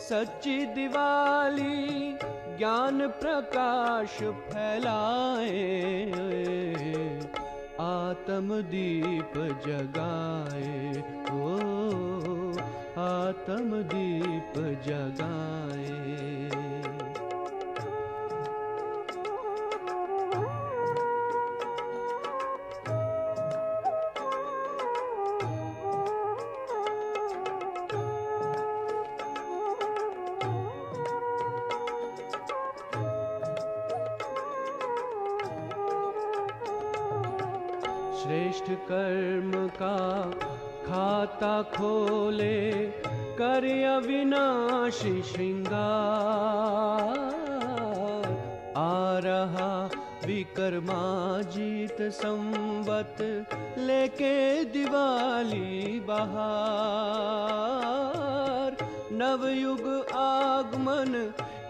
सच्ची दिवाली ज्ञान प्रकाश फैलाए, आत्म दीप जगाए, ओ आत्म दीप जगाए। श्रेष्ठ कर्म का खाता खोले, कर अविनाशी श्रृंगार। आ रहा विक्रमाजीत संवत, लेके दिवाली बहार। नवयुग आगमन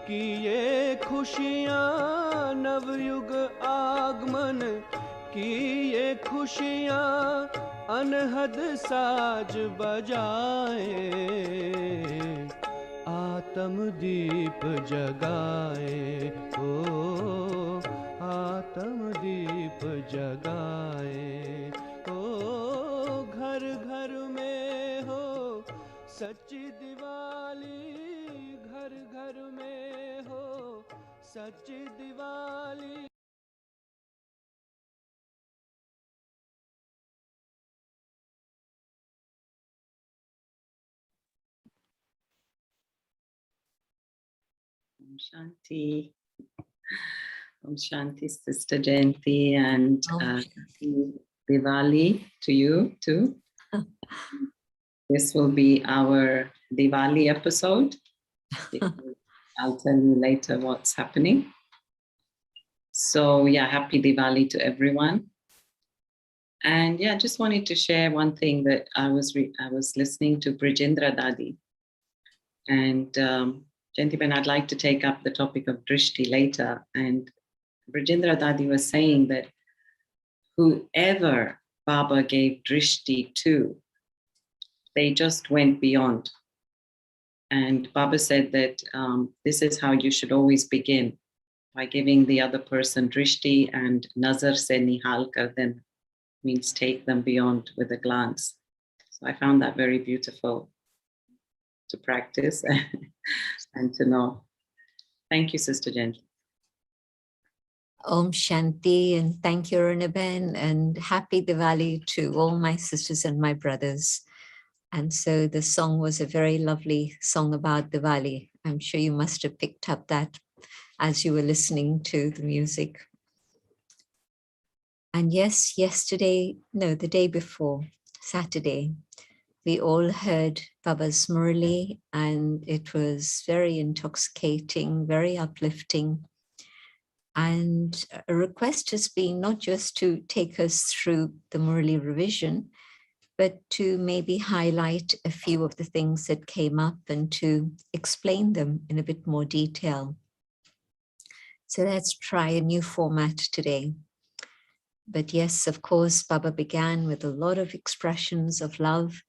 की ये खुशियाँ, नवयुग आगमन की ये खुशियाँ, अनहद साज बजाए, आत्म दीप जगाए, ओ आत्म दीप जगाए। ओ घर घर में हो सच्ची दिवाली, घर घर में हो सच्ची Diwali. Shanti. Om Shanti, Sister Jayanti, and Diwali to you too. This will be our Diwali episode. I'll tell you later what's happening. So yeah, happy Diwali to everyone. And yeah, just wanted to share one thing that I was listening to Brijendra Dadi, and gentlemen, I'd like to take up the topic of drishti later. And Brijendra Dadi was saying that whoever Baba gave drishti to, they just went beyond. And Baba said that this is how you should always begin, by giving the other person drishti, and nazar se nihal kar dem means take them beyond with a glance. So I found that very beautiful to practice and to know. Thank you, Sister Jayanti. Om Shanti, and thank you, Runaben, and happy Diwali to all my sisters and my brothers. And so the song was a very lovely song about Diwali. I'm sure you must have picked up that as you were listening to the music. And yes, the day before, Saturday, we all heard Baba's Murli, and it was very intoxicating, very uplifting. And a request has been not just to take us through the Murli revision, but to maybe highlight a few of the things that came up and to explain them in a bit more detail. So let's try a new format today. But yes, of course, Baba began with a lot of expressions of love,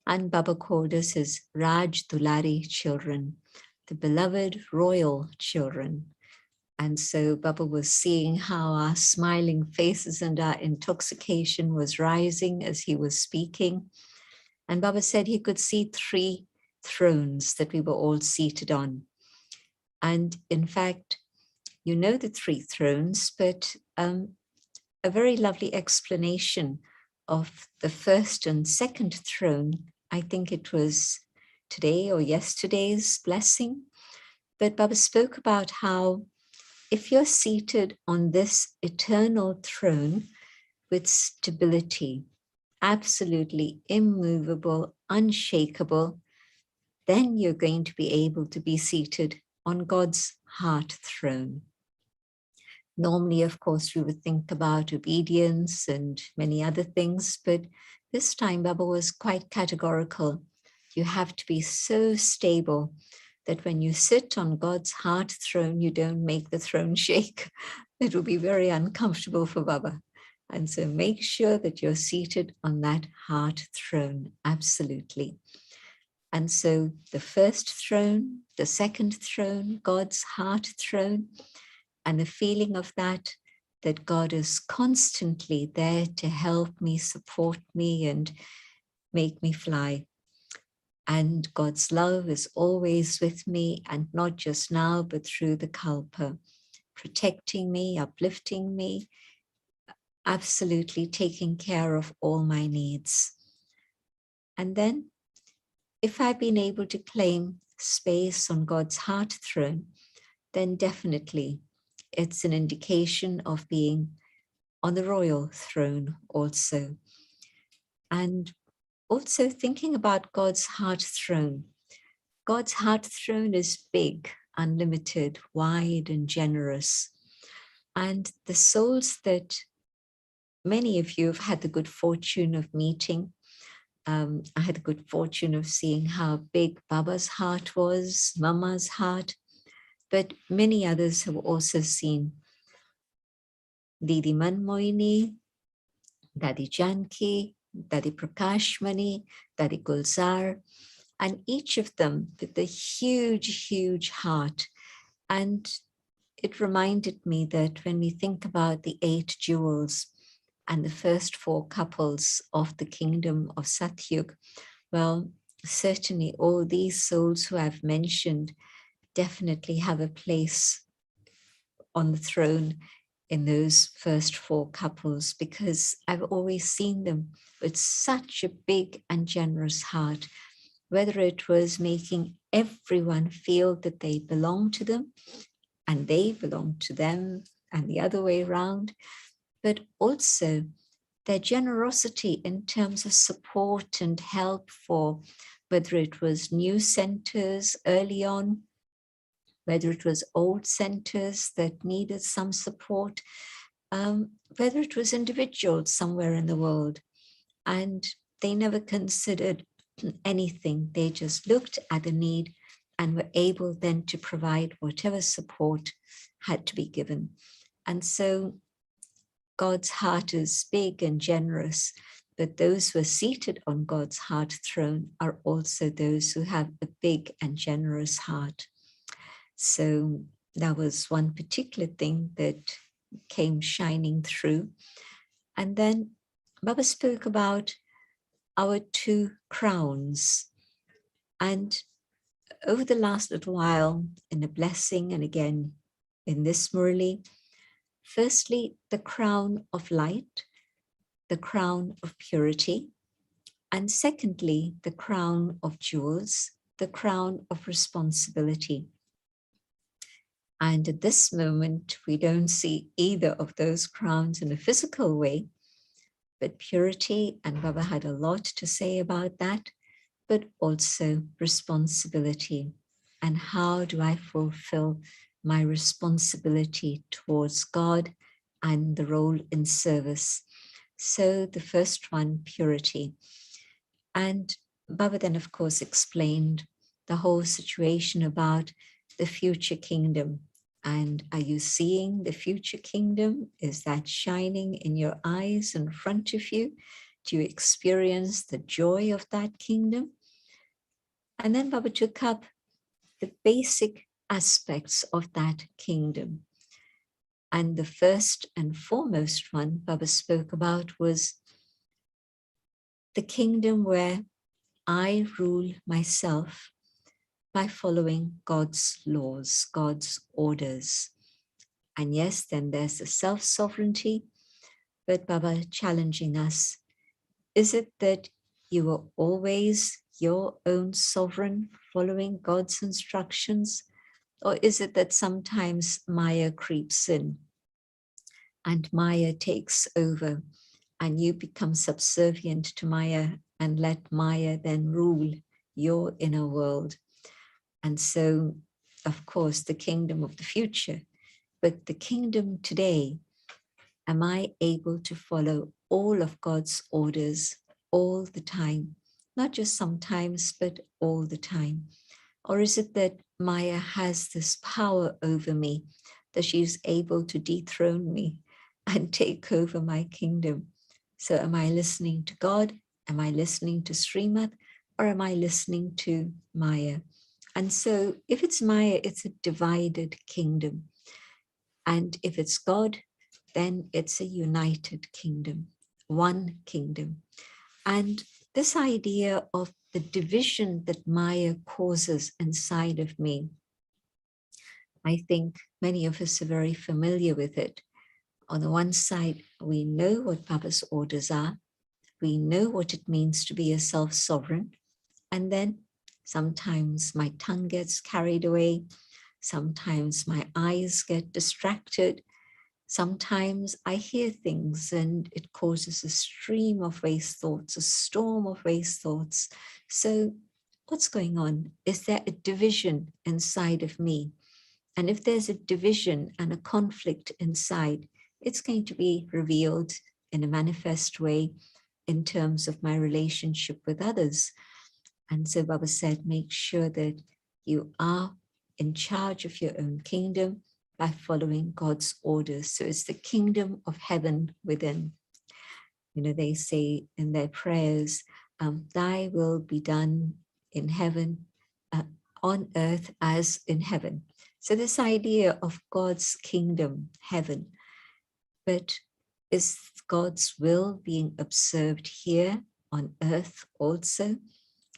and Baba called us his Raj Dulari children, the beloved royal children. And so Baba was seeing how our smiling faces and our intoxication was rising as he was speaking. And Baba said he could see 3 thrones that we were all seated on. And in fact, you know the 3 thrones, but a very lovely explanation of the first and second throne. I think it was today or yesterday's blessing. But Baba spoke about how if you're seated on this eternal throne with stability, absolutely immovable, unshakable, then you're going to be able to be seated on God's heart throne. Normally, of course, we would think about obedience and many other things, but this time Baba was quite categorical. You have to be so stable that when you sit on God's heart throne, you don't make the throne shake. It will be very uncomfortable for Baba. And so make sure that you're seated on that heart throne, absolutely. And so the first throne, the second throne, God's heart throne, and the feeling of that God is constantly there to help me, support me, and make me fly. And God's love is always with me, and not just now, but through the Kalpa, protecting me, uplifting me, absolutely taking care of all my needs. And then, if I've been able to claim space on God's heart throne, then definitely it's an indication of being on the royal throne also. And also thinking about God's heart throne. God's heart throne is big, unlimited, wide, and generous. And the souls that many of you have had the good fortune of meeting, I had the good fortune of seeing how big Baba's heart was, Mama's heart, but many others have also seen Didi Manmoini, Dadi Janki, Dadi Prakashmani, Dadi Gulzar, and each of them with a huge, huge heart. And it reminded me that when we think about the 8 jewels and the first 4 couples of the kingdom of Satyug, well, certainly all these souls who I've mentioned definitely have a place on the throne in those first 4 couples, because I've always seen them with such a big and generous heart, whether it was making everyone feel that they belong to them and they belong to them and the other way around, but also their generosity in terms of support and help for whether it was new centers early on, whether it was old centers that needed some support, whether it was individuals somewhere in the world. And they never considered anything. They just looked at the need and were able then to provide whatever support had to be given. And so God's heart is big and generous, but those who are seated on God's heart throne are also those who have a big and generous heart. So that was one particular thing that came shining through. And then Baba spoke about our 2 crowns. And over the last little while, in a blessing and again in this Murli, firstly, the crown of light, the crown of purity, and secondly, the crown of jewels, the crown of responsibility. And at this moment, we don't see either of those crowns in a physical way, but purity, and Baba had a lot to say about that, but also responsibility. And how do I fulfill my responsibility towards God and the role in service? So the first one, purity. And Baba then, of course, explained the whole situation about the future kingdom. And are you seeing the future kingdom? Is that shining in your eyes in front of you? Do you experience the joy of that kingdom? And then Baba took up the basic aspects of that kingdom. And the first and foremost one Baba spoke about was the kingdom where I rule myself by following God's laws, God's orders. And yes, then there's the self-sovereignty, but Baba challenging us, is it that you are always your own sovereign, following God's instructions? Or is it that sometimes Maya creeps in and Maya takes over and you become subservient to Maya and let Maya then rule your inner world? And so, of course, the kingdom of the future, but the kingdom today, am I able to follow all of God's orders all the time? Not just sometimes, but all the time. Or is it that Maya has this power over me, that she's able to dethrone me and take over my kingdom? So am I listening to God? Am I listening to Srimad? or am I listening to Maya? And so if it's Maya, it's a divided kingdom. And if it's God, then it's a united kingdom, one kingdom. And this idea of the division that Maya causes inside of me, I think many of us are very familiar with it. On the one side, we know what Baba's orders are. We know what it means to be a self-sovereign. And then sometimes my tongue gets carried away. Sometimes my eyes get distracted. Sometimes I hear things and it causes a stream of waste thoughts, a storm of waste thoughts. So what's going on? Is there a division inside of me? And if there's a division and a conflict inside, it's going to be revealed in a manifest way in terms of my relationship with others. And so Baba said, make sure that you are in charge of your own kingdom by following God's orders. So it's the kingdom of heaven within. You know, they say in their prayers, thy will be done in heaven, on earth as in heaven. So this idea of God's kingdom, heaven, but is God's will being observed here on earth also?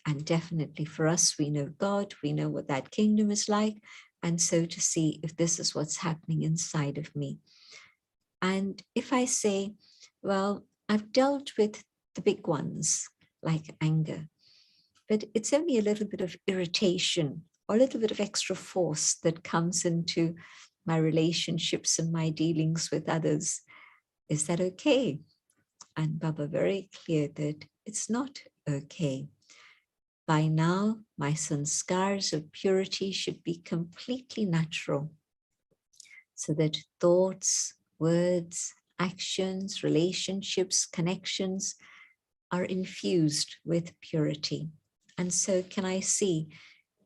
And definitely for us, we know God, we know what that kingdom is like. And so to see if this is what's happening inside of me. And if I say, well, I've dealt with the big ones like anger, but it's only a little bit of irritation or a little bit of extra force that comes into my relationships and my dealings with others. Is that okay? And Baba very clear that it's not okay. By now, my sanskars of purity should be completely natural, so that thoughts, words, actions, relationships, connections are infused with purity. And so can I see,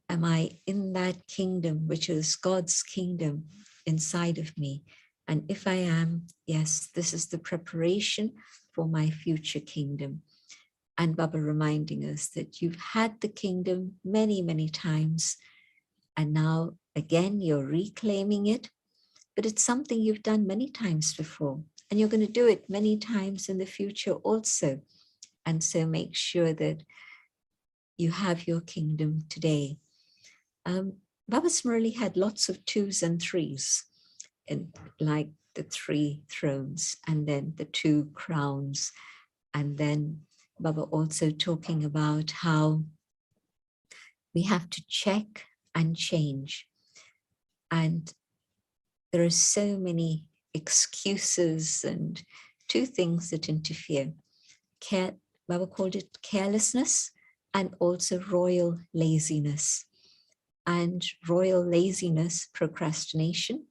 am I in that kingdom, which is God's kingdom inside of me? And if I am, yes, this is the preparation for my future kingdom. And Baba reminding us that you've had the kingdom many, many times. And now, again, you're reclaiming it. But it's something you've done many times before. And you're going to do it many times in the future also. And so make sure that you have your kingdom today. Baba's Murli had lots of 2s and 3s, and like the 3 thrones, and then the 2 crowns, and then Baba also talking about how we have to check and change. And there are so many excuses and 2 things that interfere. Baba called it carelessness and also royal laziness. And royal laziness, procrastination,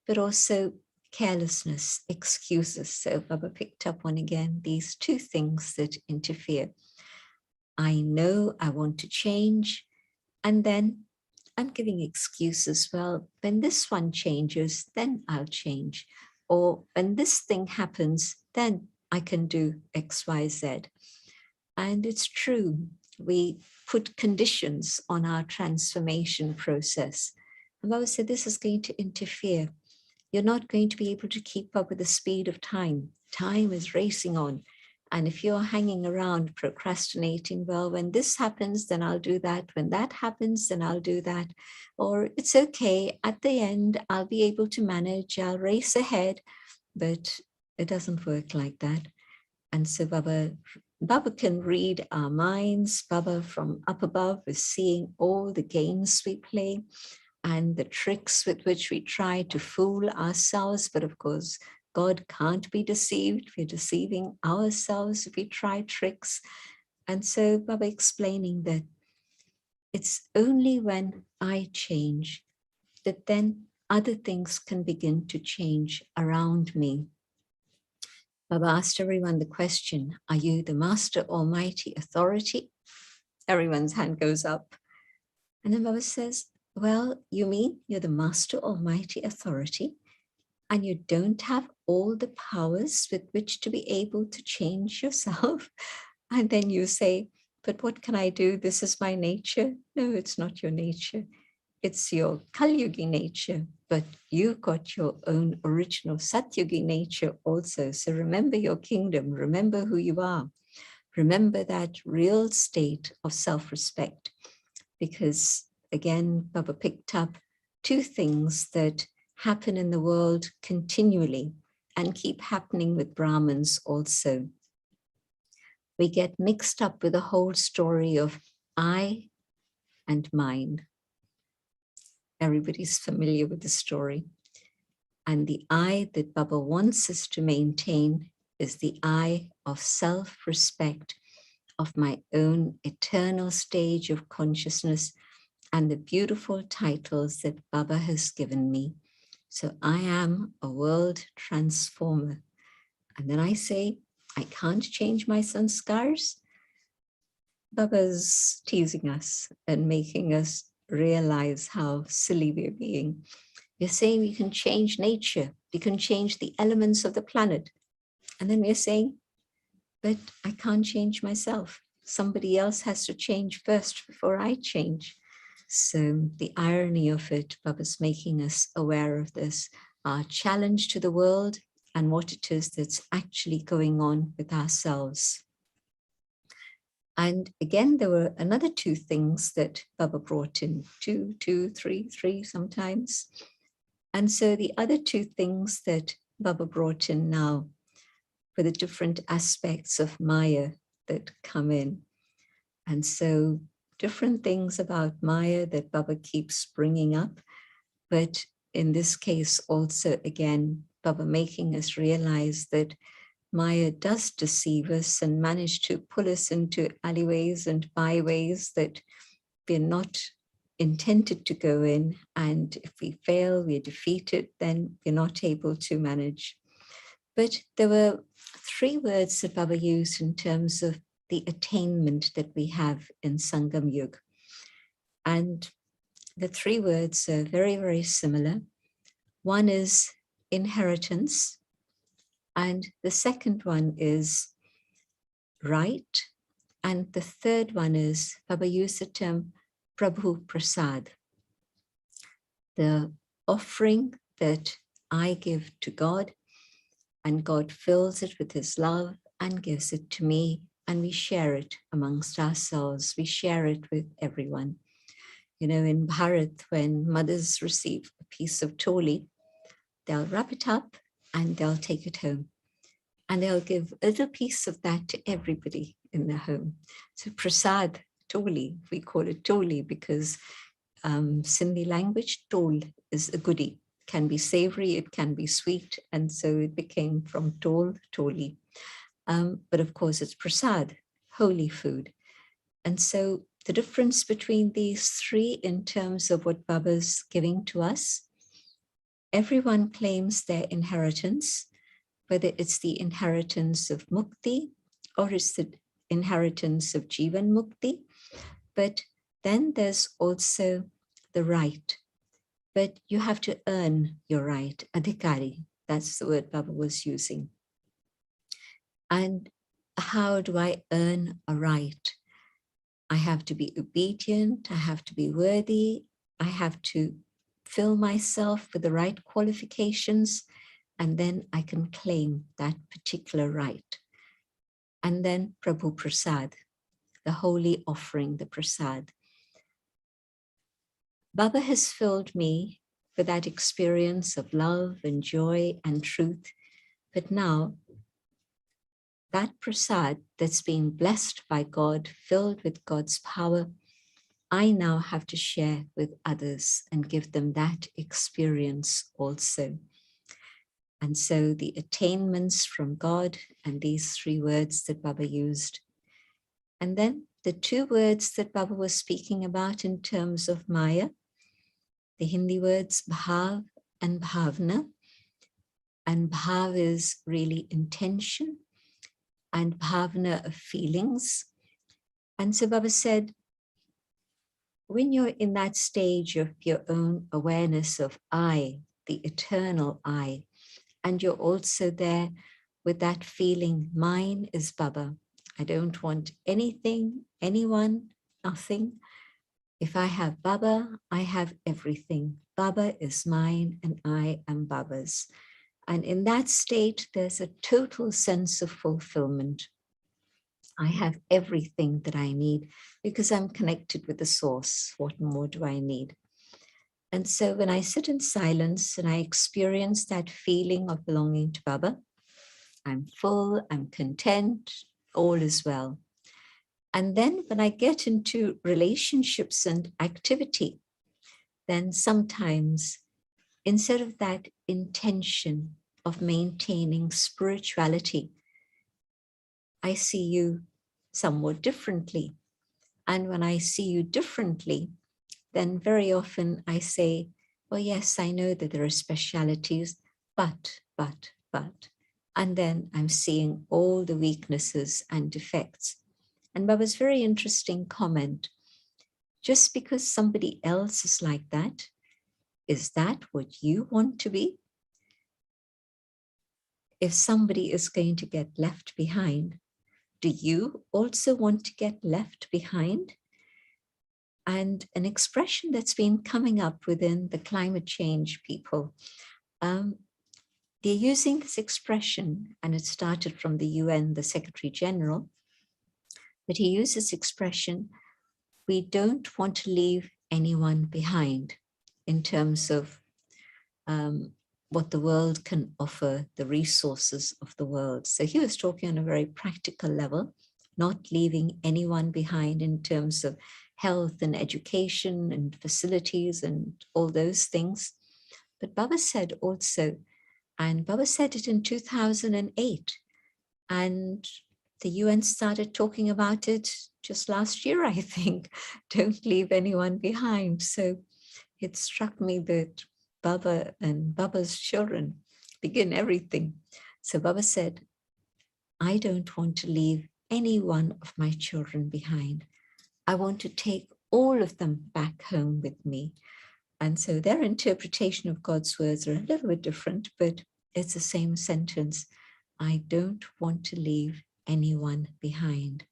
but also carelessness, excuses. So Baba picked up on again these 2 things that interfere. I know I want to change, and then I'm giving excuses. Well, when this one changes, then I'll change. Or when this thing happens, then I can do X, Y, Z. And it's true, we put conditions on our transformation process. And Baba said this is going to interfere. You're not going to be able to keep up with the speed of time. Time is racing on. And if you're hanging around procrastinating, well, when this happens, then I'll do that. When that happens, then I'll do that. Or it's okay, at the end, I'll be able to manage, I'll race ahead. But it doesn't work like that. And so Baba can read our minds. Baba from up above is seeing all the games we play and the tricks with which we try to fool ourselves. But of course, God can't be deceived. We're deceiving ourselves if we try tricks. And so Baba explaining that it's only when I change that then other things can begin to change around me. Baba asked everyone the question, are you the Master Almighty Authority? Everyone's hand goes up. And then Baba says, well, you mean you're the Master Almighty Authority and you don't have all the powers with which to be able to change yourself? And then you say, but what can I do? This is my nature. No, it's not your nature. It's your Kal-yugi nature, but you've got your own original Satyugi nature also. So remember your kingdom, remember who you are. Remember that real state of self-respect, because again, Baba picked up two things that happen in the world continually and keep happening with Brahmins also. We get mixed up with the whole story of I and mine. Everybody's familiar with the story. And the I that Baba wants us to maintain is the I of self-respect, of my own eternal stage of consciousness and the beautiful titles that Baba has given me. So I am a world transformer. And then I say, I can't change my sanskars. Baba's teasing us and making us realize how silly we're being. We're saying we can change nature, we can change the elements of the planet. And then we're saying, but I can't change myself. Somebody else has to change first before I change. So the irony of it, Baba's making us aware of this, our challenge to the world and what it is that's actually going on with ourselves. And again, there were another two things that Baba brought in, three sometimes. And so the other two things that Baba brought in now were the different aspects of Maya that come in. And so different things about Maya that Baba keeps bringing up. But in this case also, again, Baba making us realize that Maya does deceive us and manage to pull us into alleyways and byways that we're not intended to go in. And if we fail, we're defeated, then we're not able to manage. But there were three words that Baba used in terms of the attainment that we have in Sangam Yuga. And the three words are very, very similar. One is inheritance. And the second one is right. And the third one is, Baba used the term Prabhu Prasad, the offering that I give to God, and God fills it with his love and gives it to me, and we share it amongst ourselves. We share it with everyone. You know, in Bharat, when mothers receive a piece of toli, they'll wrap it up and they'll take it home. And they'll give a little piece of that to everybody in the home. So prasad, toli, we call it toli because Sindhi language, tol is a goodie. It can be savory, it can be sweet. And so it became from tol, toli. But of course it's prasad, holy food. And so the difference between these three in terms of what Baba's giving to us, everyone claims their inheritance, whether it's the inheritance of mukti or it's the inheritance of jivan mukti. But then there's also the right. But you have to earn your right, adhikari. That's the word Baba was using. And how do I earn a right? I have to be obedient, I have to be worthy, I have to fill myself with the right qualifications, and then I can claim that particular right. And then Prabhu Prasad, the holy offering, the Prasad. Baba has filled me with that experience of love and joy and truth, but now that Prasad that's been blessed by God, filled with God's power, I now have to share with others and give them that experience also. And so the attainments from God and these three words that Baba used. And then the two words that Baba was speaking about in terms of Maya, the Hindi words bhav and bhavna. And bhav is really intention and bhavna of feelings. And so Baba said, when you're in that stage of your own awareness of I, the eternal I, and you're also there with that feeling, mine is Baba, I don't want anything, anyone, nothing. If I have Baba, I have everything. Baba is mine and I am Baba's. And in that state, there's a total sense of fulfillment. I have everything that I need because I'm connected with the source. What more do I need? And so when I sit in silence and I experience that feeling of belonging to Baba, I'm full, I'm content, all is well. And then when I get into relationships and activity, then sometimes instead of that intention of maintaining spirituality, I see you somewhat differently. And when I see you differently, then very often I say, well, yes, I know that there are specialities, but. And then I'm seeing all the weaknesses and defects. And Baba's very interesting comment, just because somebody else is like that, is that what you want to be? If somebody is going to get left behind, do you also want to get left behind? And an expression that's been coming up within the climate change people, they're using this expression, and it started from the UN, the Secretary General, but he uses this expression, we don't want to leave anyone behind in terms of what the world can offer, the resources of the world. So he was talking on a very practical level, not leaving anyone behind in terms of health and education and facilities and all those things. But Baba said also, and Baba said it in 2008, and the UN started talking about it just last year, I think, don't leave anyone behind. So it struck me that Baba and Baba's children begin everything. So Baba said, I don't want to leave any one of my children behind. I want to take all of them back home with me. And so their interpretation of God's words are a little bit different, but it's the same sentence. I don't want to leave anyone behind.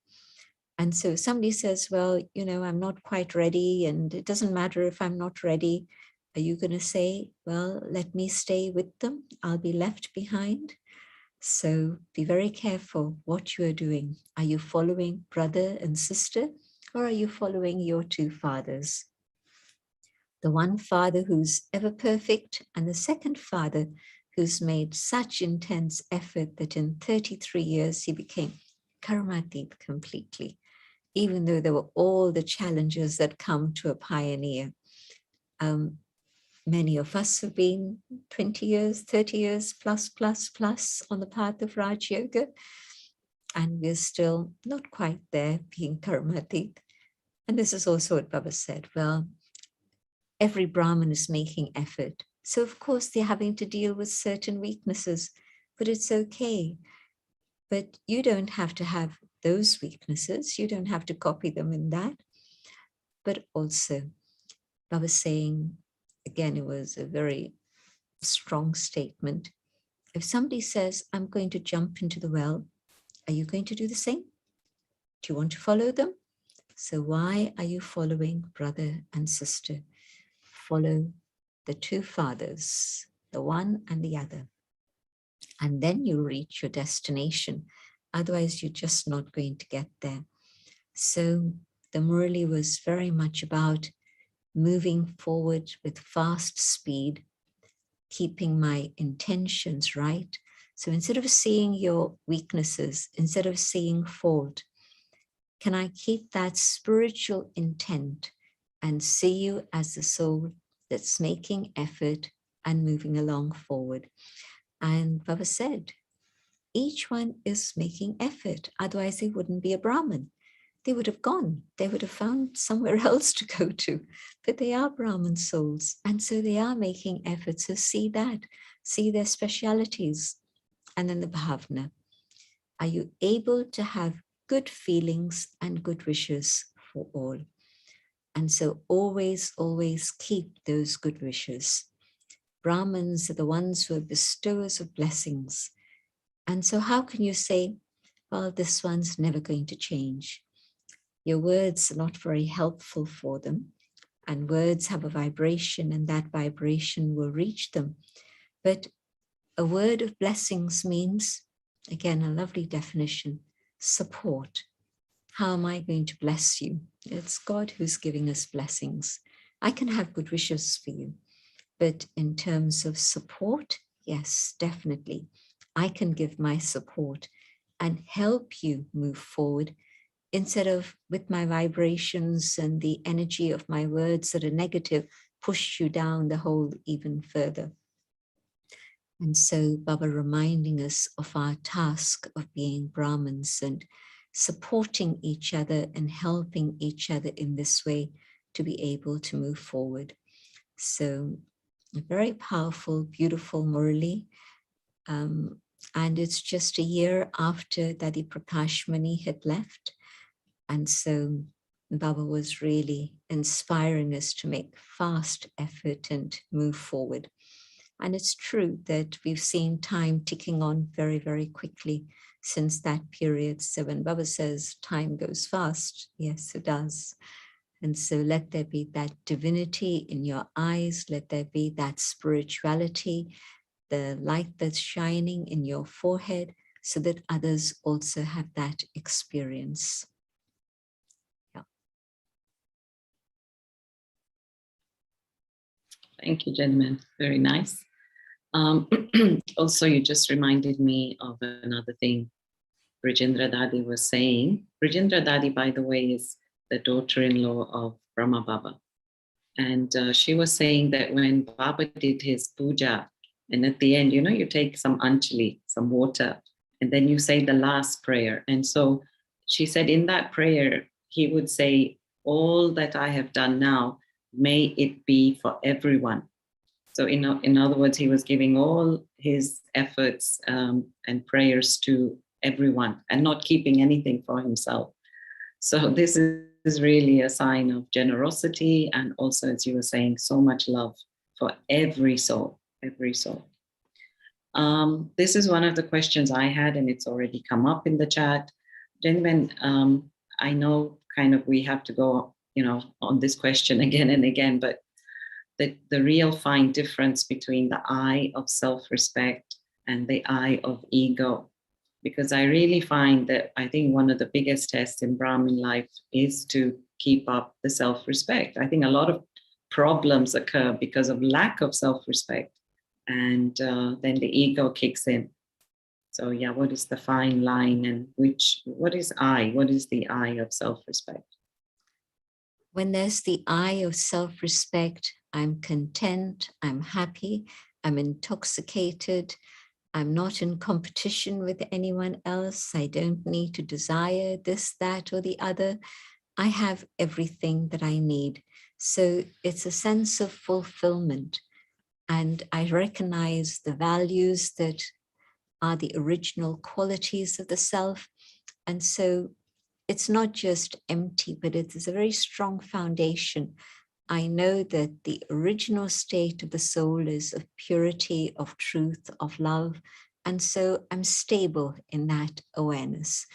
And so somebody says, well, you know, I'm not quite ready, and it doesn't matter if I'm not ready. Are you going to say, well, let me stay with them? I'll be left behind. So be very careful what you are doing. Are you following brother and sister, or are you following your two fathers? The one father who's ever perfect, and the second father who's made such intense effort that in 33 years he became karmatik completely, even though there were all the challenges that come to a pioneer. Many of us have been 20 years, 30 years plus on the path of Raj Yoga, and we're still not quite there, being karmatik. And this is also what Baba said. Well, every Brahmin is making effort. So of course they're having to deal with certain weaknesses, but it's okay. But you don't have to have those weaknesses. You don't have to copy them in that. But also, Baba saying, again, it was a very strong statement. If somebody says, I'm going to jump into the well, are you going to do the same? Do you want to follow them? So why are you following brother and sister? Follow the two fathers, the one and the other. And then you'll reach your destination. Otherwise, you're just not going to get there. So the Murli was very much about moving forward with fast speed, keeping my intentions right. So instead of seeing your weaknesses, instead of seeing fault, can I keep that spiritual intent and see you as the soul that's making effort and moving along forward? And Baba said, each one is making effort. Otherwise, they wouldn't be a Brahmin. They would have gone. They would have found somewhere else to go to. But they are Brahmin souls. And so they are making efforts. So see that. See their specialities. And then the bhavna. Are you able to have good feelings and good wishes for all? And so always, always keep those good wishes. Brahmins are the ones who are bestowers of blessings. And so how can you say, well, this one's never going to change. Your words are not very helpful for them, and words have a vibration, and that vibration will reach them. But a word of blessings means, again, a lovely definition, support. How am I going to bless you? It's God who's giving us blessings. I can have good wishes for you, but in terms of support, yes, definitely. I can give my support and help you move forward instead of with my vibrations and the energy of my words that are negative, push you down the hole even further. And so Baba reminding us of our task of being Brahmins and supporting each other and helping each other in this way to be able to move forward. So a very powerful, beautiful Murli. And it's just a year after Dadi Prakash Mani had left. And so Baba was really inspiring us to make fast effort and move forward. And it's true that we've seen time ticking on very, very quickly since that period. So when Baba says time goes fast, yes, it does. And so let there be that divinity in your eyes. Let there be that spirituality, the light that's shining in your forehead, so that others also have that experience. Yeah. Thank you, gentlemen. Very nice. Also, you just reminded me of another thing Brijendra Dadi was saying. Brijendra Dadi, by the way, is the daughter-in-law of Brahma Baba. And she was saying that when Baba did his puja, and at the end, you take some Anjali, some water, and then you say the last prayer. And so she said in that prayer, he would say, all that I have done now, may it be for everyone. So in other words, he was giving all his efforts and prayers to everyone and not keeping anything for himself. So this is really a sign of generosity and also, as you were saying, so much love for every soul, every soul. This is one of the questions I had, and it's already come up in the chat. Gentlemen, I know kind of we have to go, on this question again and again, but the real fine difference between the I of self-respect and the I of ego. Because I really find that I think one of the biggest tests in Brahmin life is to keep up the self-respect. I think a lot of problems occur because of lack of self-respect, and then the ego kicks in. So yeah, what is the fine line, and what is I? What is the I of self-respect? When there's the I of self-respect, I'm content, I'm happy, I'm intoxicated, I'm not in competition with anyone else. I don't need to desire this, that, or the other. I have everything that I need. So it's a sense of fulfillment. And I recognize the values that are the original qualities of the self. And so it's not just empty, but it is a very strong foundation. I know that the original state of the soul is of purity, of truth, of love. And so I'm stable in that awareness.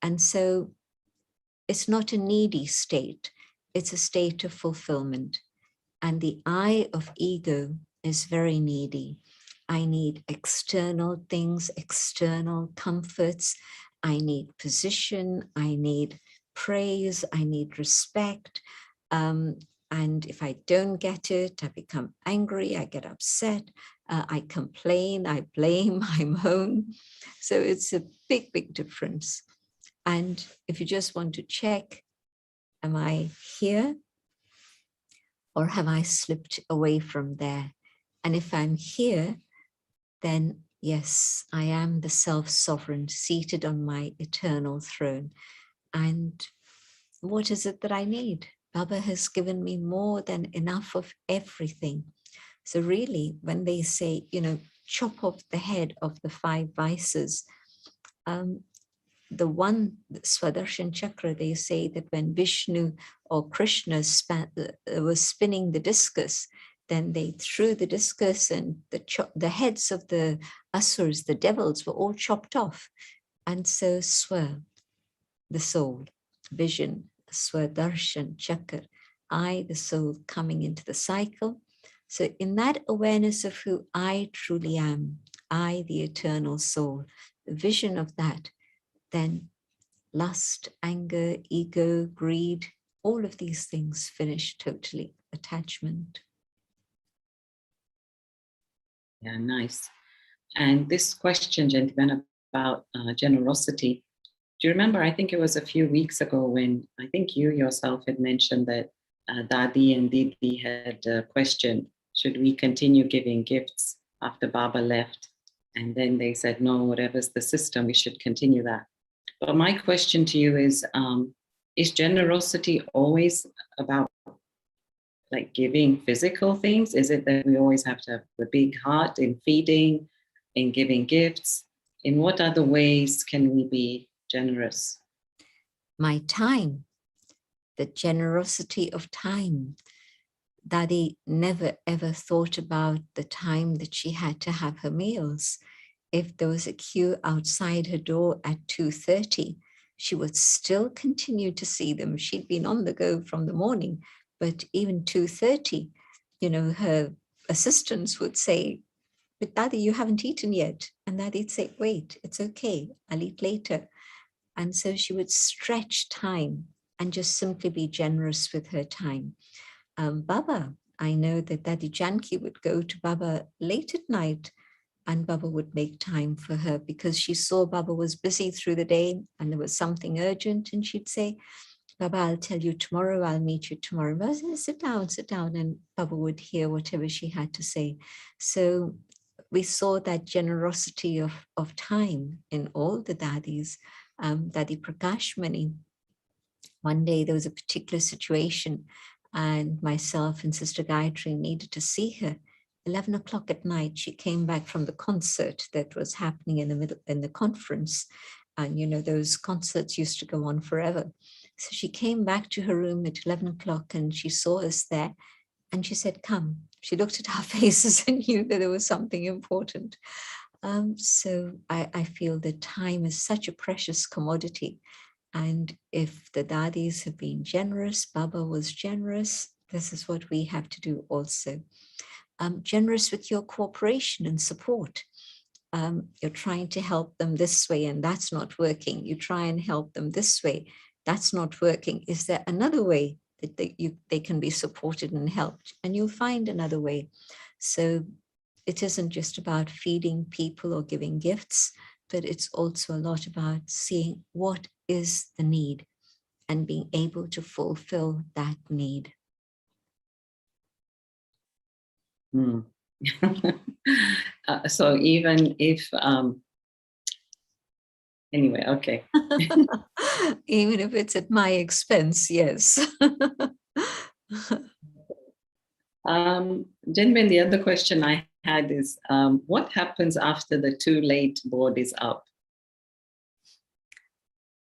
And so it's not a needy state, it's a state of fulfillment. And the I of ego is very needy. I need external things, external comforts. I need position, I need praise, I need respect. And if I don't get it, I become angry, I get upset, I complain, I blame, I moan. So it's a big, big difference. And if you just want to check, am I here or have I slipped away from there? And if I'm here, then yes, I am the self-sovereign seated on my eternal throne. And what is it that I need? Baba has given me more than enough of everything. So really, when they say, chop off the head of the 5 vices, the one Swadarshan chakra, they say that when Vishnu or Krishna was spinning the discus, then they threw the discus and the heads of the asuras, the devils, were all chopped off. And so the soul, vision, Swadarshan, chakra, I, the soul, coming into the cycle. So in that awareness of who I truly am, I, the eternal soul, the vision of that, then lust, anger, ego, greed, all of these things finish totally. Attachment. Yeah, nice. And this question, gentlemen, about generosity. Do you remember, I think it was a few weeks ago when I think you yourself had mentioned that Dadi and Didi had questioned, should we continue giving gifts after Baba left? And then they said, no, whatever's the system, we should continue that. But my question to you is generosity always about like giving physical things? Is it that we always have to have a big heart in feeding, in giving gifts? In what other ways can we be generous? My time, the generosity of time. Dadi never ever thought about the time that she had to have her meals. If there was a queue outside her door at 2:30, she would still continue to see them. She'd been on the go from the morning, but even 2:30, her assistants would say, but Dadi, you haven't eaten yet. And Dadi'd say, wait, it's okay, I'll eat later. And so she would stretch time and just simply be generous with her time. Baba, I know that Dadi Janki would go to Baba late at night and Baba would make time for her because she saw Baba was busy through the day and there was something urgent. And she'd say, Baba, I'll tell you tomorrow, I'll meet you tomorrow. Baba said, sit down. And Baba would hear whatever she had to say. So we saw that generosity of time in all the Dadis. Dadi Prakash Mani, one day there was a particular situation and myself and Sister Gayatri needed to see her. 11 o'clock at night, she came back from the concert that was happening in the conference. And, those concerts used to go on forever. So she came back to her room at 11 o'clock and she saw us there and she said, come. She looked at our faces and knew that there was something important. So I feel that time is such a precious commodity. And if the Dadis have been generous, Baba was generous, this is what we have to do also. Generous with your cooperation and support. You're trying to help them this way and that's not working. You try and help them this way, that's not working. Is there another way that they can be supported and helped? And you'll find another way. So it isn't just about feeding people or giving gifts, but it's also a lot about seeing what is the need and being able to fulfill that need. So even if, anyway, okay. Even if it's at my expense, yes. Gentlemen, the other question I had is, what happens after the too late board is up?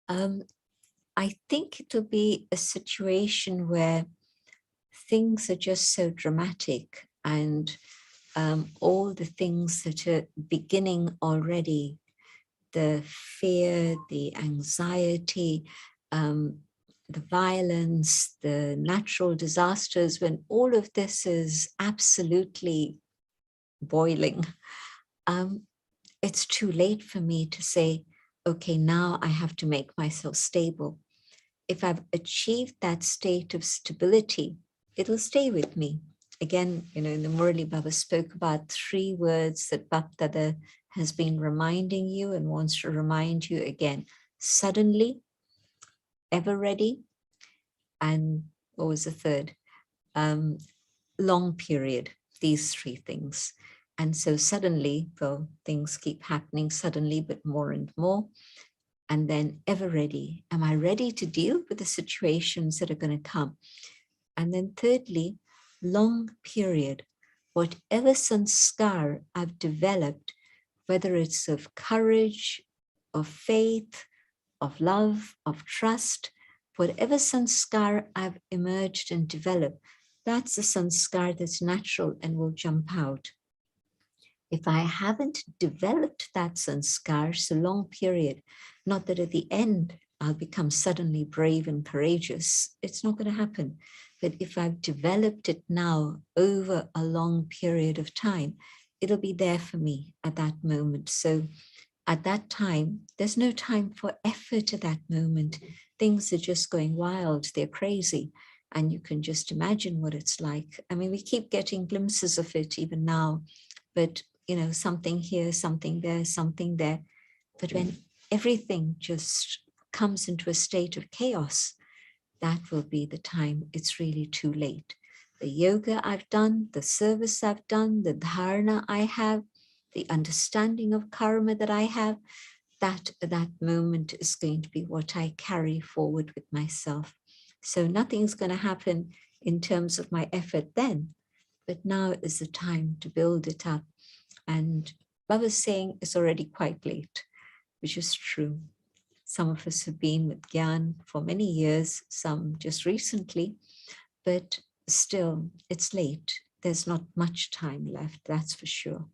I think it'll be a situation where things are just so dramatic and all the things that are beginning already, the fear, the anxiety, the violence, the natural disasters, when all of this is absolutely boiling, it's too late for me to say, okay, now I have to make myself stable. If I've achieved that state of stability, it'll stay with me. Again, in the Murli, Baba spoke about 3 words that Bapdada has been reminding you and wants to remind you again. Suddenly, ever ready, and what was the third? Long period, these 3 things. And so suddenly, well, things keep happening suddenly, but more and more. And then ever ready. Am I ready to deal with the situations that are going to come? And then thirdly, long period. Whatever sanskar I've developed, whether it's of courage, of faith, of love, of trust, whatever sanskar I've emerged and developed, that's the sanskar that's natural and will jump out. If I haven't developed that sanskar, so long period, not that at the end I'll become suddenly brave and courageous. It's not going to happen. But if I've developed it now over a long period of time, it'll be there for me at that moment. So at that time, there's no time for effort at that moment. Things are just going wild, they're crazy. And you can just imagine what it's like. I mean, we keep getting glimpses of it even now, but something here, something there, something there. But when everything just comes into a state of chaos, that will be the time it's really too late. The yoga I've done, the service I've done, the dharana I have, the understanding of karma that I have, that moment is going to be what I carry forward with myself. So nothing's going to happen in terms of my effort then, but now is the time to build it up. And Baba's saying it's already quite late, which is true. Some of us have been with Gyan for many years, some just recently, but still it's late. There's not much time left, that's for sure.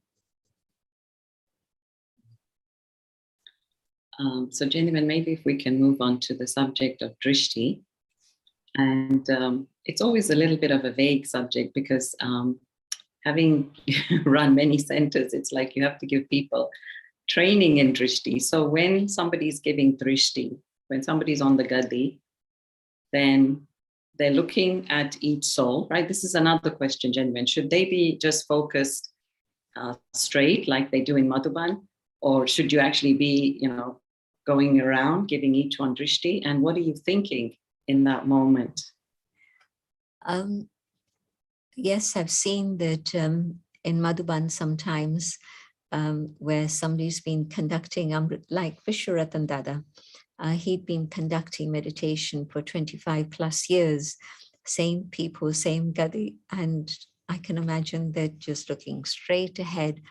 So gentlemen, maybe if we can move on to the subject of drishti. And it's always a little bit of a vague subject because having run many centers, it's like you have to give people training in drishti. So when somebody's giving drishti, when somebody's on the gadi, then they're looking at each soul, right? This is another question, gentlemen. Should they be just focused straight like they do in Madhuban? Or should you actually be, going around giving each one drishti? And what are you thinking in that moment? Yes, I've seen that in Madhuban sometimes where somebody's been conducting Amrit, like Vishwaratan Dada. He'd been conducting meditation for 25 plus years, same people, same gadi. And I can imagine that just looking straight ahead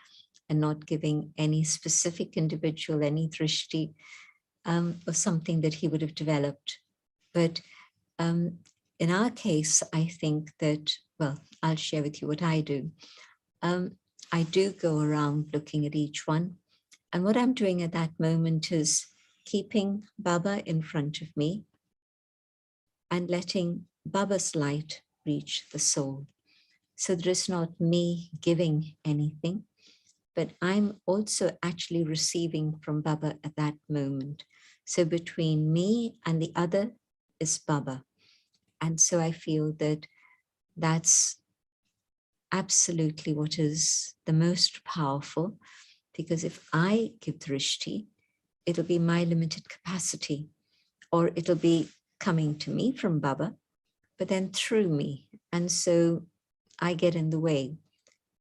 and not giving any specific individual any drishti was something that he would have developed. But in our case, I think that, well, I'll share with you what I do. I do go around looking at each one. And what I'm doing at that moment is keeping Baba in front of me and letting Baba's light reach the soul. So there is not me giving anything, but I'm also actually receiving from Baba at that moment. So between me and the other is Baba. And so I feel that that's absolutely what is the most powerful, because if I give drishti, it'll be my limited capacity, or it'll be coming to me from Baba, but then through me. And so I get in the way.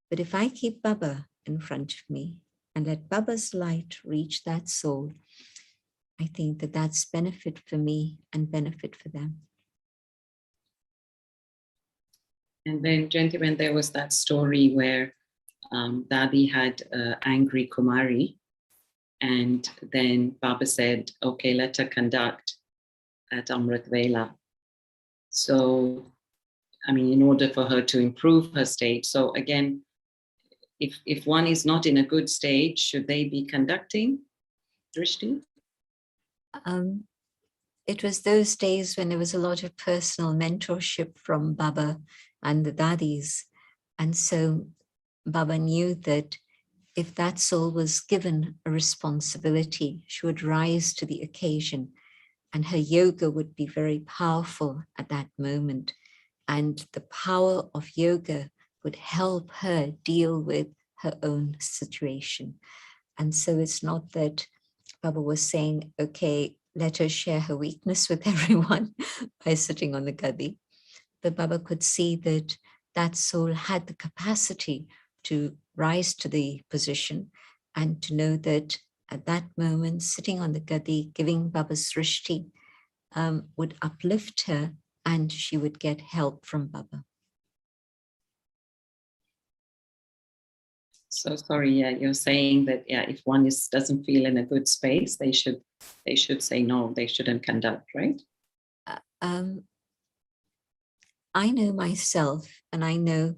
But if I keep Baba in front of me and let Baba's light reach that soul, I think that that's benefit for me and benefit for them. And then, gentlemen, there was that story where Dadi had angry Kumari, and then Baba said, okay, let her conduct at Amrit Vela. So, I mean, in order for her to improve her state. So again, if one is not in a good state, should they be conducting drishti? It was those days when there was a lot of personal mentorship from Baba and the Dadis. And so Baba knew that if that soul was given a responsibility, she would rise to the occasion, and her yoga would be very powerful at that moment. And the power of yoga would help her deal with her own situation. And so it's not that Baba was saying, okay, let her share her weakness with everyone by sitting on the gadi. But Baba could see that that soul had the capacity to rise to the position and to know that at that moment, sitting on the gadi, giving Baba's drishti would uplift her and she would get help from Baba. So sorry, yeah, you're saying that, yeah, if one doesn't feel in a good space, they should say no, they shouldn't conduct, right? I know myself, and I know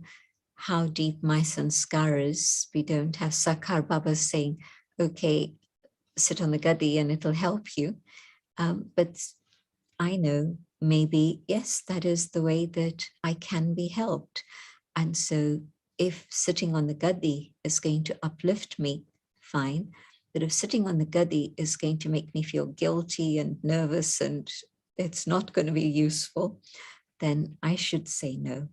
how deep my sanskar is. We don't have Sakar Baba saying, okay, sit on the gadi and it'll help you. But I know maybe, yes, that is the way that I can be helped. And so if sitting on the gadi is going to uplift me, fine. But if sitting on the gadi is going to make me feel guilty and nervous and it's not going to be useful, then I should say no.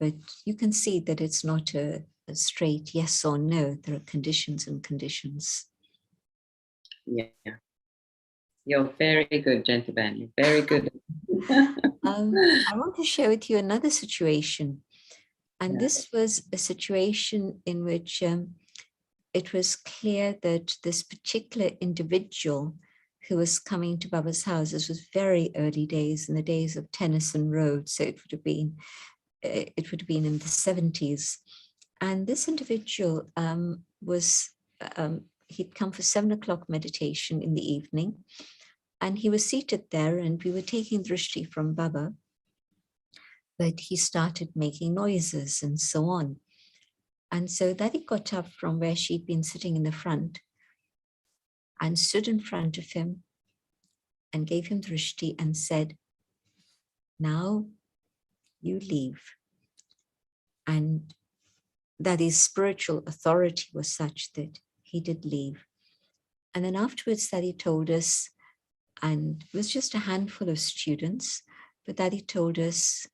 But you can see that it's not a straight yes or no. There are conditions and conditions. Yeah. You're very good, gentleman. You're very good. I want to share with you another situation. And this was a situation in which it was clear that this particular individual who was coming to Baba's house, this was very early days, in the days of Tennyson Road, so it would have been in the 70s. And this individual he'd come for 7 o'clock meditation in the evening, and he was seated there, and we were taking drishti from Baba, but he started making noises and so on. And so Dadi got up from where she'd been sitting in the front and stood in front of him and gave him drishti and said, "Now you leave." And Dadi's spiritual authority was such that he did leave. And then afterwards, Dadi told us, and it was just a handful of students, but Dadi told us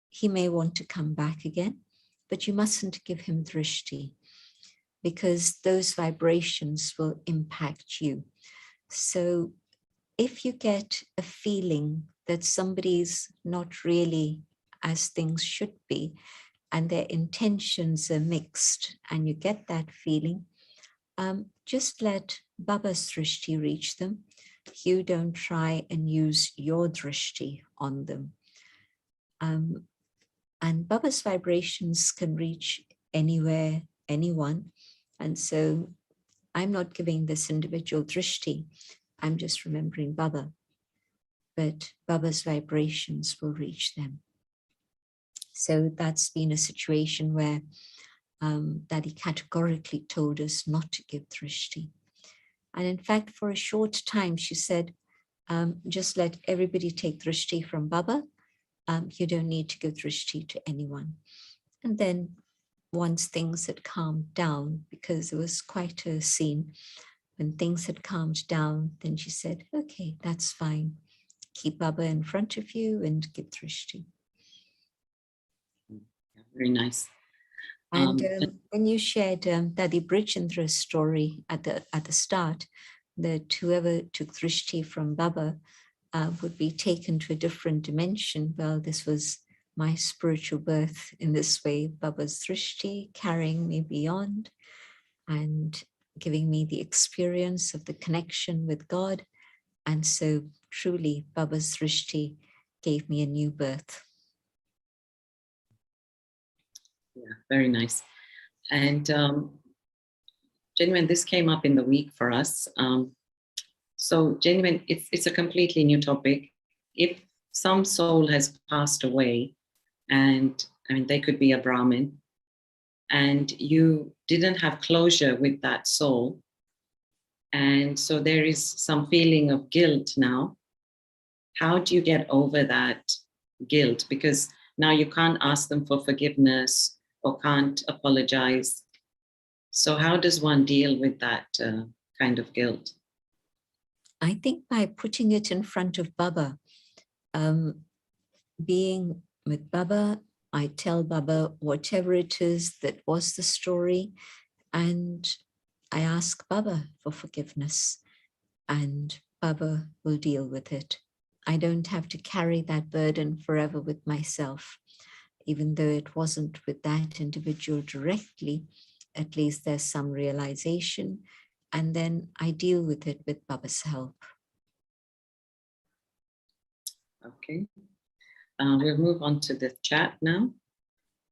he may want to come back again, but you mustn't give him drishti because those vibrations will impact you. So if you get a feeling that somebody's not really as things should be, and their intentions are mixed, and you get that feeling, just let Baba's drishti reach them. You don't try and use your drishti on them. And Baba's vibrations can reach anywhere, anyone. And so I'm not giving this individual drishti. I'm just remembering Baba. But Baba's vibrations will reach them. So that's been a situation where Dadi categorically told us not to give drishti. And in fact, for a short time, she said, just let everybody take drishti from Baba. You don't need to give drishti to anyone. And then once things had calmed down, because it was quite a scene, when things had calmed down, then she said, okay, that's fine. Keep Baba in front of you and give drishti. Very nice. And when you shared Dadi Brijendra's story at the start, that whoever took drishti from Baba would be taken to a different dimension. Well, this was my spiritual birth in this way. Baba's drishti carrying me beyond and giving me the experience of the connection with God. And so truly Baba's drishti gave me a new birth. Yeah, very nice. And genuine, this came up in the week for us. So genuine, it's a completely new topic. If some soul has passed away, and I mean, they could be a Brahmin, and you didn't have closure with that soul, and so there is some feeling of guilt now. How do you get over that guilt? Because now you can't ask them for forgiveness or can't apologize. So how does one deal with that kind of guilt? I think by putting it in front of Baba, being with Baba, I tell Baba whatever it is that was the story, and I ask Baba for forgiveness, and Baba will deal with it. I don't have to carry that burden forever with myself. Even though it wasn't with that individual directly, at least there's some realization, and then I deal with it with Baba's help. Okay. We'll move on to the chat now.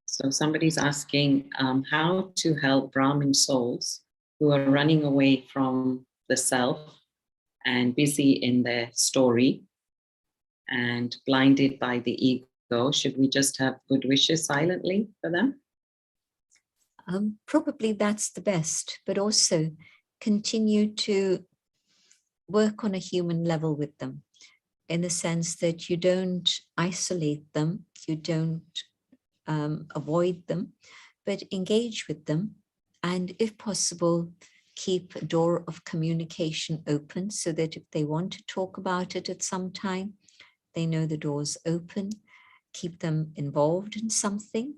So somebody's asking how to help Brahmin souls who are running away from the self and busy in their story and blinded by the ego. Should we just have good wishes silently for them? Probably that's the best, but also continue to work on a human level with them, in the sense that you don't isolate them, you don't avoid them, but engage with them. And if possible, keep a door of communication open so that if they want to talk about it at some time, they know the door's open. Keep them involved in something.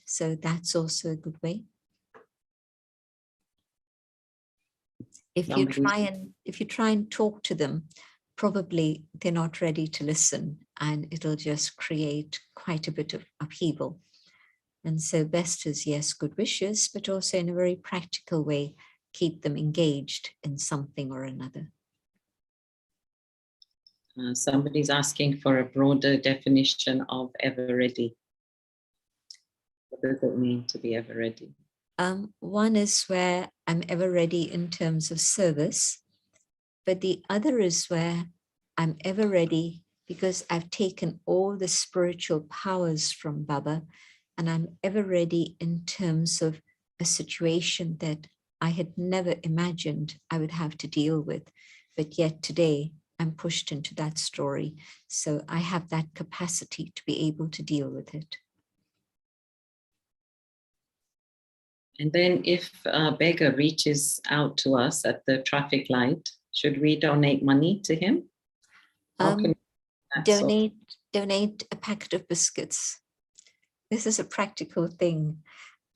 So that's also a good way. If you try and talk to them, probably they're not ready to listen, and it'll just create quite a bit of upheaval. And so best is, yes, good wishes, but also in a very practical way, keep them engaged in something or another. Somebody's asking for a broader definition of ever ready. What does it mean to be ever ready? One is where I'm ever ready in terms of service, but the other is where I'm ever ready because I've taken all the spiritual powers from Baba, and I'm ever ready in terms of a situation that I had never imagined I would have to deal with, but yet today I'm pushed into that story. So I have that capacity to be able to deal with it. And then if Beggar reaches out to us at the traffic light, should we donate money to him? Donate a packet of biscuits. This is a practical thing.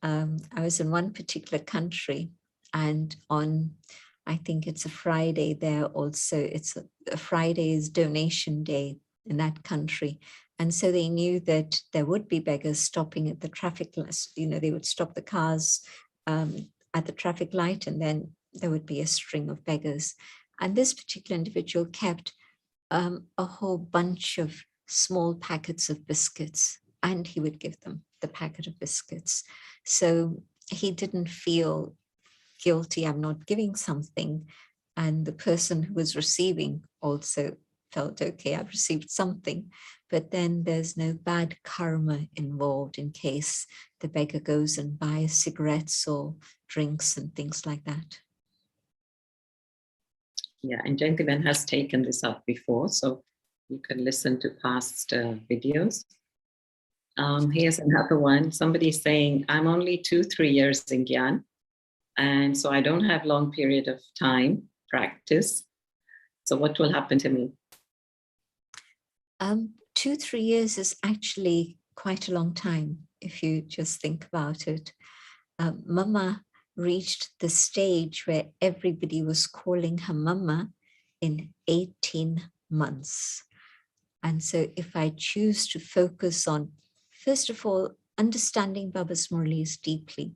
I was in one particular country, and on, I think it's a Friday there also, it's a Friday's donation day in that country. And so they knew that there would be beggars stopping at the traffic light. You know, they would stop the cars at the traffic light, and then there would be a string of beggars. And this particular individual kept a whole bunch of small packets of biscuits, and he would give them the packet of biscuits. So he didn't feel guilty, I'm not giving something. And the person who was receiving also felt, okay, I've received something, but then there's no bad karma involved in case the beggar goes and buys cigarettes or drinks and things like that. Yeah, and Gentleman has taken this up before, so you can listen to past videos. Here's another one. Somebody's saying, I'm only 2-3 years in Gyan, and so I don't have long period of time practice. So what will happen to me? 2-3 years is actually quite a long time if you just think about it. Mama reached the stage where everybody was calling her Mama in 18 months. And so if I choose to focus on, first of all, understanding Baba's Murlis deeply,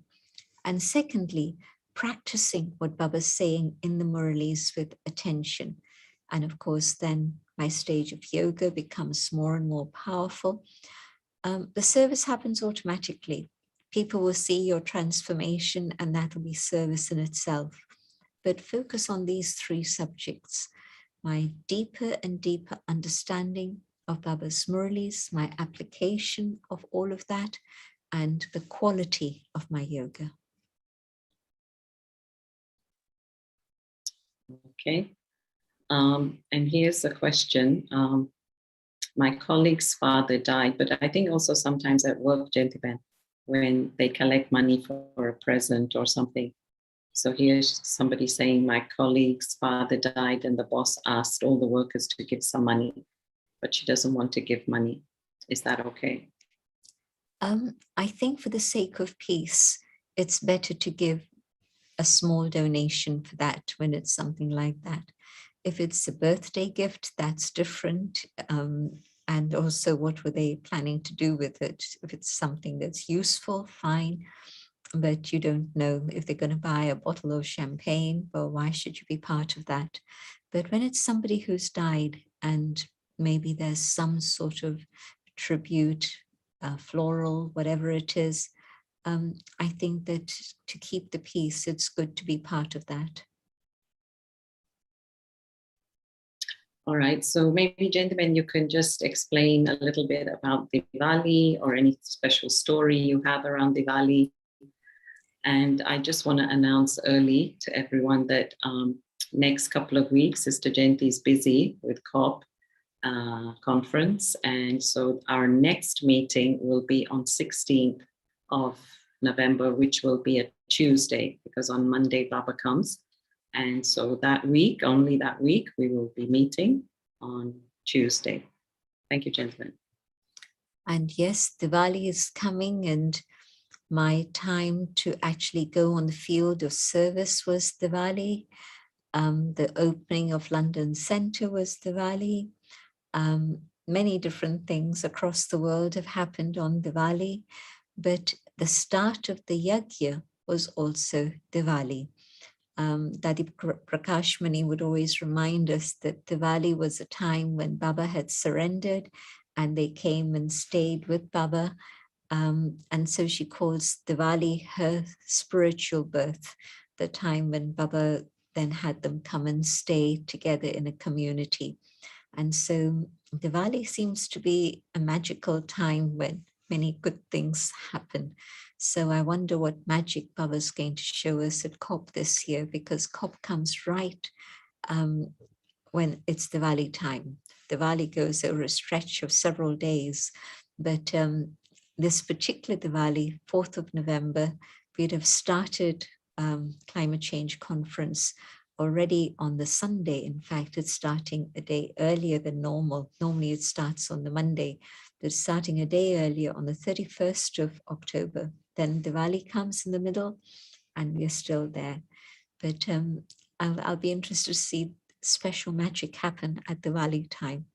and secondly, practicing what Baba's saying in the Murlis with attention. And of course, then my stage of yoga becomes more and more powerful. The service happens automatically. People will see your transformation, and that will be service in itself. But focus on these 3 subjects: my deeper and deeper understanding of Baba's Murlis, my application of all of that, and the quality of my yoga. Okay. And here's a question. My colleague's father died, but I think also sometimes at work, gentlemen, when they collect money for a present or something. So here's somebody saying, my colleague's father died and the boss asked all the workers to give some money, but she doesn't want to give money. Is that okay? I think for the sake of peace, it's better to give a small donation for that when it's something like that. If it's a birthday gift, that's different. And also, what were they planning to do with it? If it's something that's useful, fine. But you don't know if they're going to buy a bottle of champagne, well, why should you be part of that? But when it's somebody who's died and maybe there's some sort of tribute, floral, whatever it is, I think that to keep the peace, it's good to be part of that. All right, so maybe, gentlemen, you can just explain a little bit about Diwali or any special story you have around Diwali. And I just want to announce early to everyone that next couple of weeks, Sister Jayanti is busy with COP conference. And so our next meeting will be on 16th of November, which will be a Tuesday, because on Monday Baba comes. And so that week, only that week, we will be meeting on Tuesday. Thank you, gentlemen. And yes, Diwali is coming, and my time to actually go on the field of service was Diwali. The opening of London Centre was Diwali. Many different things across the world have happened on Diwali, but the start of the Yajna was also Diwali. Dadi Prakash Mani would always remind us that Diwali was a time when Baba had surrendered and they came and stayed with Baba. And so she calls Diwali her spiritual birth, the time when Baba then had them come and stay together in a community. And so Diwali seems to be a magical time when many good things happen. So I wonder what magic Baba's going to show us at COP this year, because COP comes right when it's Diwali time. Diwali goes over a stretch of several days, but this particular Diwali, 4th of November, we'd have started climate change conference already on the Sunday. In fact, it's starting a day earlier than normal. Normally it starts on the Monday, but it's starting a day earlier on the 31st of October. Then Diwali comes in the middle and we're still there. But I'll be interested to see special magic happen at Diwali time.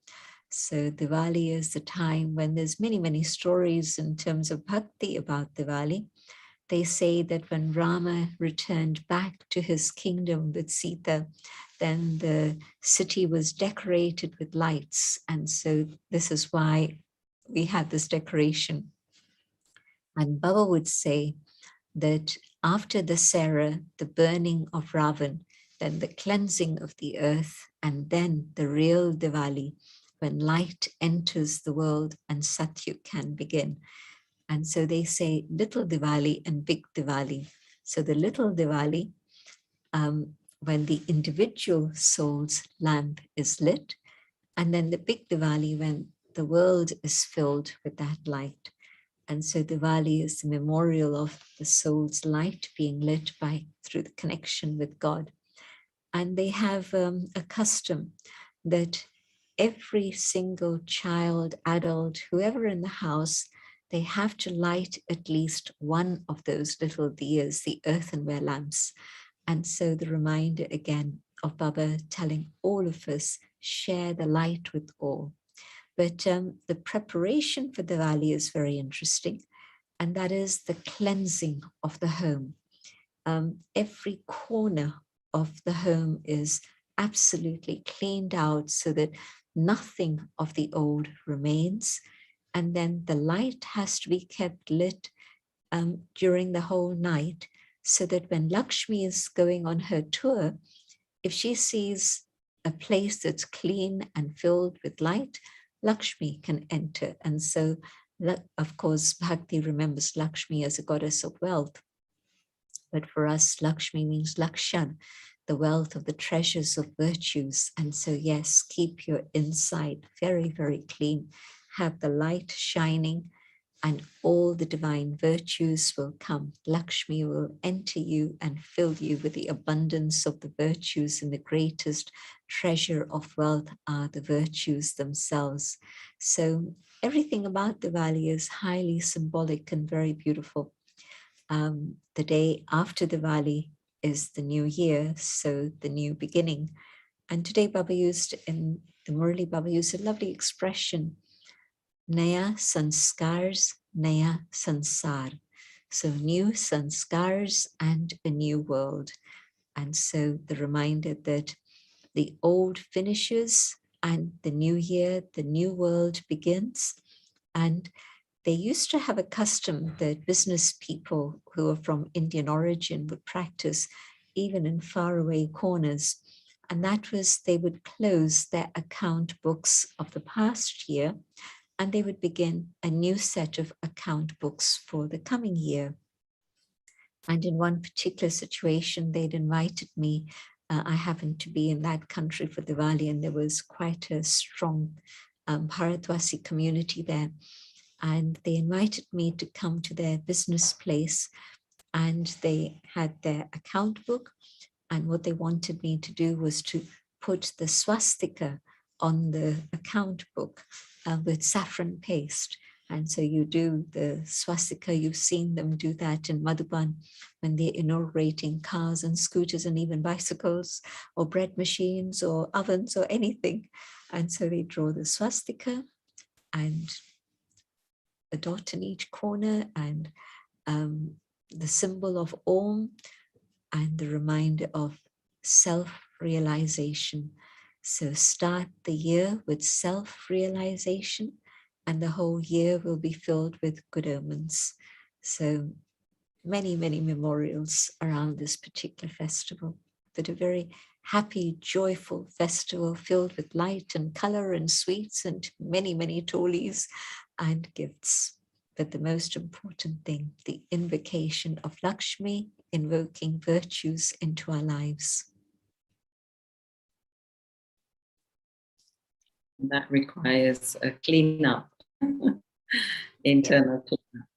So Diwali is the time when there's many, many stories in terms of bhakti about Diwali. They say that when Rama returned back to his kingdom with Sita, then the city was decorated with lights. And so this is why we have this decoration. And Baba would say that after the Sera, the burning of Ravan, then the cleansing of the earth, and then the real Diwali, when light enters the world and Satyug can begin. And so they say little Diwali and big Diwali. So the little Diwali, when the individual soul's lamp is lit, and then the big Diwali when the world is filled with that light. And so Diwali is the memorial of the soul's light being lit through the connection with God. And they have a custom that every single child, adult, whoever in the house, they have to light at least one of those little diyas, the earthenware lamps. And so the reminder again of Baba telling all of us, share the light with all. But the preparation for Diwali is very interesting, and that is the cleansing of the home. Every corner of the home is absolutely cleaned out so that nothing of the old remains. And then the light has to be kept lit during the whole night, so that when Lakshmi is going on her tour, if she sees a place that's clean and filled with light, Lakshmi can enter. And so, of course, Bhakti remembers Lakshmi as a goddess of wealth. But for us, Lakshmi means Lakshan, the wealth of the treasures of virtues. And so, yes, keep your inside very, very clean. Have the light shining, and all the divine virtues will come. Lakshmi will enter you and fill you with the abundance of the virtues, and the greatest treasure of wealth are the virtues themselves. So everything about Diwali is highly symbolic and very beautiful. The day after Diwali is the new year, so the new beginning. And today Baba used, in the Murli, Baba used a lovely expression, Naya sanskars, Naya sansar. So new sanskars and a new world. And so the reminder that the old finishes and the new year, the new world begins. And they used to have a custom that business people who are from Indian origin would practice even in faraway corners. And that was, they would close their account books of the past year, and they would begin a new set of account books for the coming year. And in one particular situation, they'd invited me. I happened to be in that country for Diwali, and there was quite a strong Bharatwasi community there. And they invited me to come to their business place, and they had their account book. And what they wanted me to do was to put the swastika on the account book with saffron paste. And so you do the swastika, you've seen them do that in Madhuban when they're inaugurating cars and scooters and even bicycles or bread machines or ovens or anything. And so they draw the swastika and a dot in each corner and the symbol of Om and the reminder of self-realization. So start the year with self-realization, and the whole year will be filled with good omens. So many, many memorials around this particular festival, but a very happy, joyful festival filled with light and color and sweets and many, many tolis and gifts. But the most important thing, the invocation of Lakshmi, invoking virtues into our lives. That requires a cleanup, internal cleanup.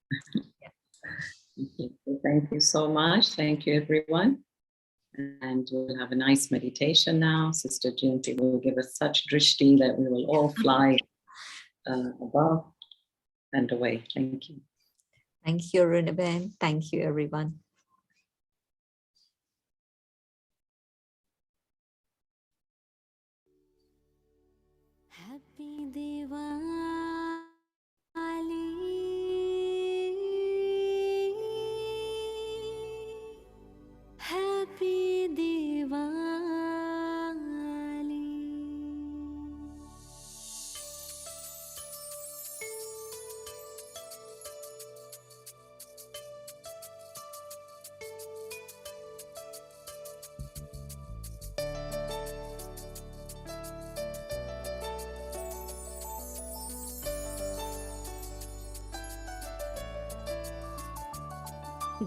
So thank you so much. Thank you, everyone. And we'll have a nice meditation now. Sister Jayanti will give us such drishti that we will all fly above and away. Thank you. Thank you, Runaben. Thank you, everyone. Happy Diwali. Happy Diwali.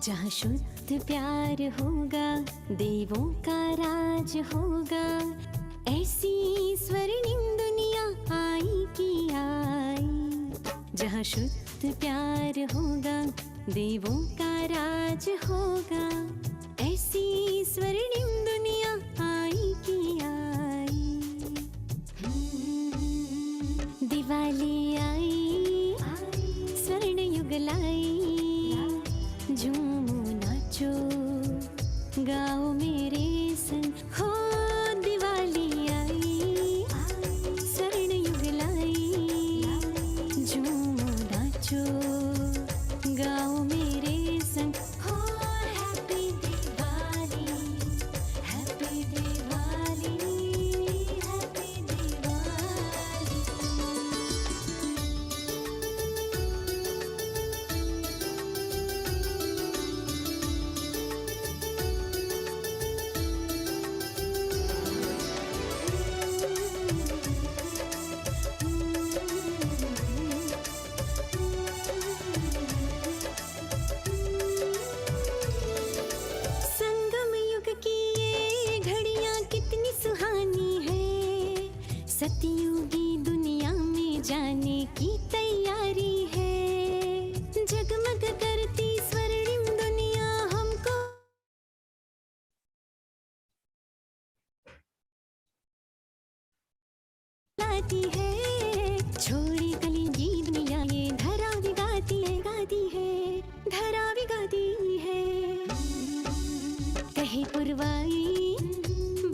जहाँ शुद्ध प्यार होगा, देवों का राज होगा, ऐसी स्वर्णिम दुनिया आई की आई। जहाँ शुद्ध प्यार होगा, देवों का राज होगा, ऐसी स्वर्णिम दुनिया आई की आई। दिवाली आई, स्वर्ण युग लाई, झूमो नाचो गाओ मेरे संग, हो दिवाली आई, स्वर्ण युग लाई, झूमो नाचो गाओ मेरे संग, हो happy Diwali, happy Diwali, happy Diwali. संगम युग की ये घड़ियां कितनी सुहानी है, सतयुगी दुनिया में जाने की तैयारी है। जगमग करती स्वर्णिम दुनिया हमको लाती है। छोड़ी कलिंगी दुनिया ये धरा भी गाती है, धरा भी गाती है। कहे पुरवाई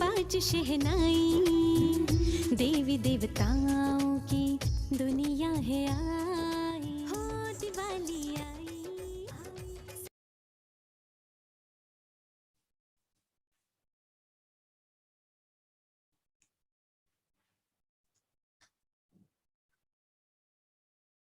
बाज शहनाई,